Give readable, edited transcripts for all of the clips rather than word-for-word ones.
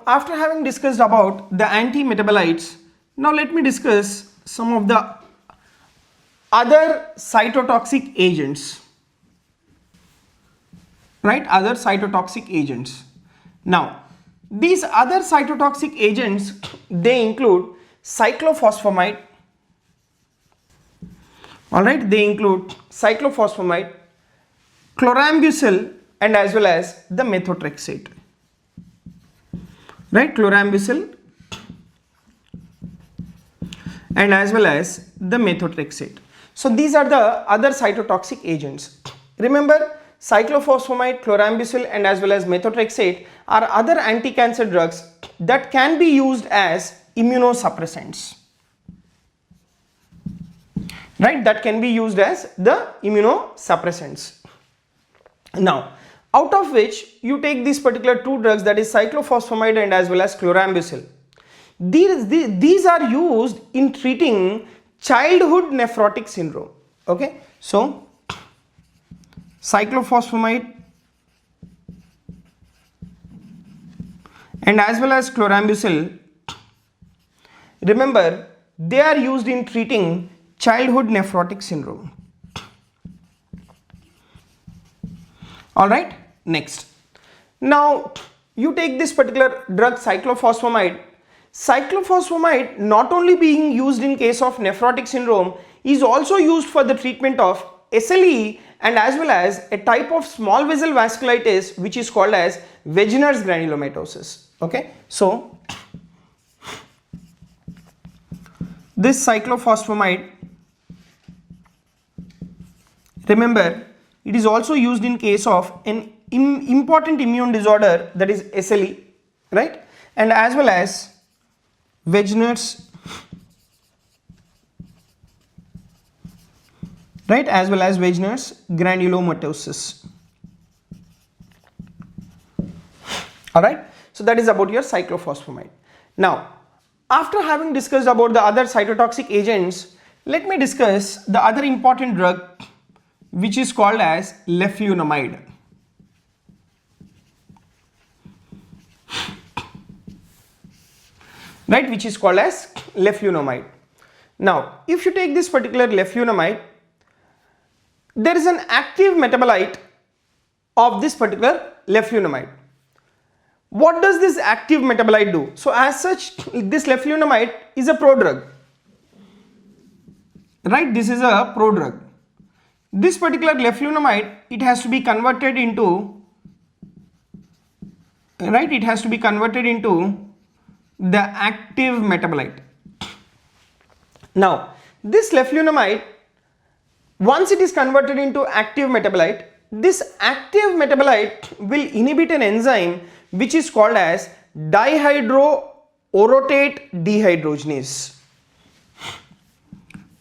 after having discussed about the anti-metabolites, now let me discuss some of the other cytotoxic agents, right? Other cytotoxic agents. Now, these other cytotoxic agents, they include cyclophosphamide. All right, they include cyclophosphamide, chlorambucil, and as well as the methotrexate. Right, chlorambucil and as well as the methotrexate. So these are the other cytotoxic agents. Remember, cyclophosphamide, chlorambucil, and as well as methotrexate are other anti-cancer drugs that can be used as immunosuppressants. Right, that can be used as the immunosuppressants. Now, out of which you take these particular two drugs, that is cyclophosphamide and as well as chlorambucil. These are used in treating childhood nephrotic syndrome. Okay, so cyclophosphamide and as well as chlorambucil, remember, they are used in treating childhood nephrotic syndrome. Alright, next. Now, you take this particular drug cyclophosphamide. Cyclophosphamide, not only being used in case of nephrotic syndrome, is also used for the treatment of SLE and as well as a type of small vessel vasculitis which is called as Wegener's granulomatosis. Okay, so this cyclophosphamide, remember, it is also used in case of an important immune disorder, that is SLE, right? And as well as Wegener's, right? As well as Wegener's granulomatosis. Alright, so that is about your cyclophosphamide. Now, after having discussed about the other cytotoxic agents, let me discuss the other important drug which is called as leflunomide. Right, which is called as leflunomide. Now, if you take this particular leflunomide, there is an active metabolite of this particular leflunomide. What does this active metabolite do? So as such, this leflunomide is a prodrug. Right, this is a prodrug. This particular leflunomide, it has to be converted into, right, it has to be converted into the active metabolite. Now, this leflunomide, once it is converted into active metabolite, this active metabolite will inhibit an enzyme which is called as dihydroorotate dehydrogenase.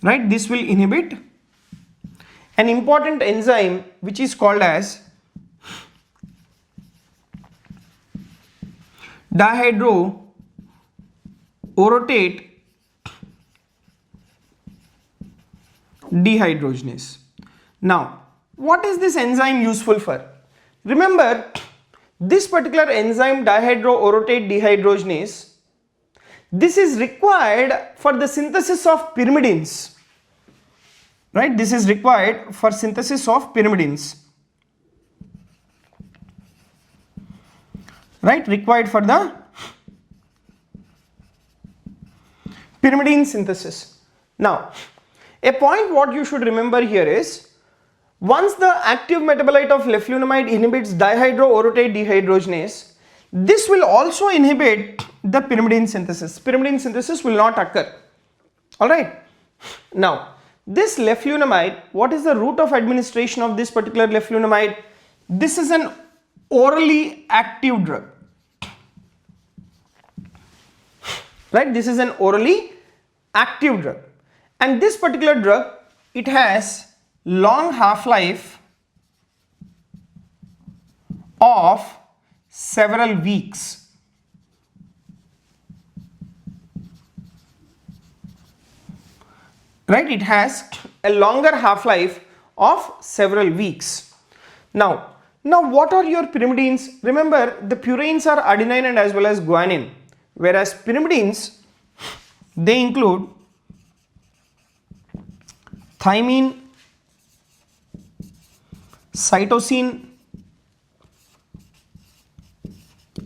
Right, this will inhibit an important enzyme which is called as dihydroorotate dehydrogenase. Now, what is this enzyme useful for? Remember, this particular enzyme dihydroorotate dehydrogenase, this is required for the synthesis of pyrimidines. Right, this is required for synthesis of pyrimidines. Right, required for the pyrimidine synthesis. Now, a point what you should remember here is, once the active metabolite of leflunomide inhibits dihydroorotate dehydrogenase, this will also inhibit the pyrimidine synthesis. Pyrimidine synthesis will not occur. Alright. Now, this leflunomide, what is the route of administration of this particular leflunomide? This is an orally active drug. Right, this is an orally active drug. And this particular drug, it has long half-life of several weeks. Right, it has a longer half-life of several weeks. Now, Now what are your pyrimidines? Remember, the purines are adenine and as well as guanine, whereas pyrimidines, they include thymine, cytosine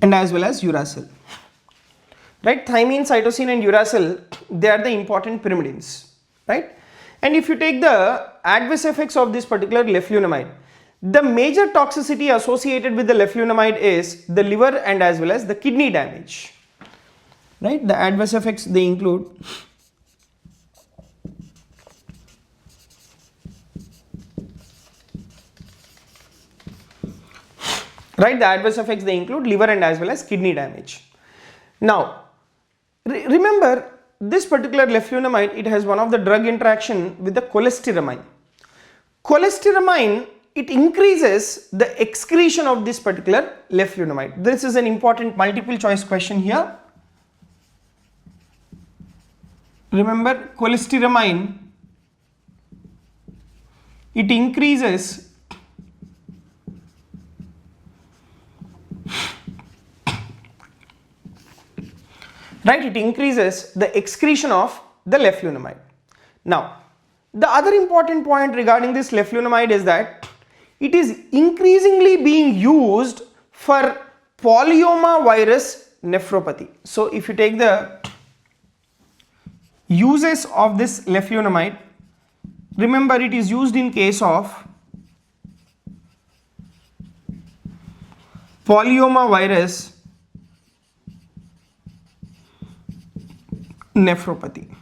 and as well as uracil. Right, thymine, cytosine and uracil, they are the important pyrimidines, right? And if you take the adverse effects of this particular leflunomide, the major toxicity associated with the leflunomide is the liver and as well as the kidney damage, right? The adverse effects, they include the adverse effects, they include liver and as well as kidney damage. Now remember, this particular leflunomide, it has one of the drug interaction with the 𝐶𝐽. 𝐶𝐽, it increases the excretion of this particular leflunomide. This is an important multiple choice question here. Remember, 𝐶𝐽, it increases it increases the excretion of the leflunomide. Now the other important point regarding this leflunomide is that it is increasingly being used for polyomavirus nephropathy. So if you take the uses of this leflunomide, remember, it is used in case of polyomavirus nephropathy.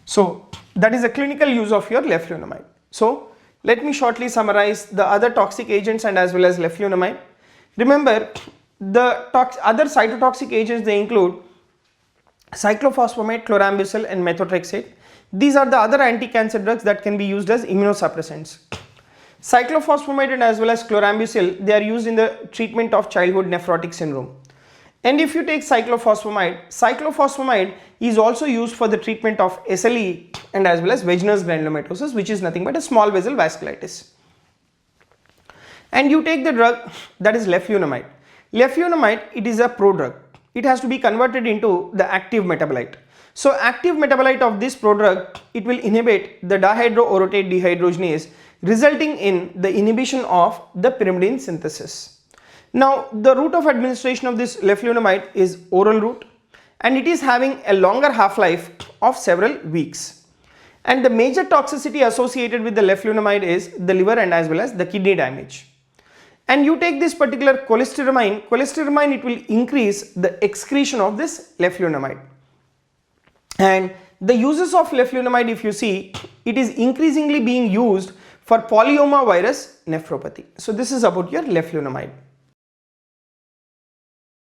So that is a clinical use of your leflunomide. So let me shortly summarize the other toxic agents and as well as leflunomide. Remember, the other cytotoxic agents, they include cyclophosphamide, chlorambucil and methotrexate. These are the other anti-cancer drugs that can be used as immunosuppressants. Cyclophosphamide and as well as chlorambucil, they are used in the treatment of childhood nephrotic syndrome. And if you take cyclophosphamide is also used for the treatment of SLE and as well as Wegener's granulomatosis, which is nothing but a small vessel vasculitis. And you take the drug that is leflunomide. Leflunomide, it is a prodrug. It has to be converted into the active metabolite. So active metabolite of this prodrug, it will inhibit the dihydroorotate dehydrogenase, resulting in the inhibition of the pyrimidine synthesis. Now the route of administration of this leflunomide is oral route, and it is having a longer half-life of several weeks. And the major toxicity associated with the leflunomide is the liver and as well as the kidney damage. And you take this particular 𝐶𝐽, it will increase the excretion of this leflunomide. And the uses of leflunomide, if you see, it is increasingly being used for polyomavirus nephropathy. So this is about your leflunomide.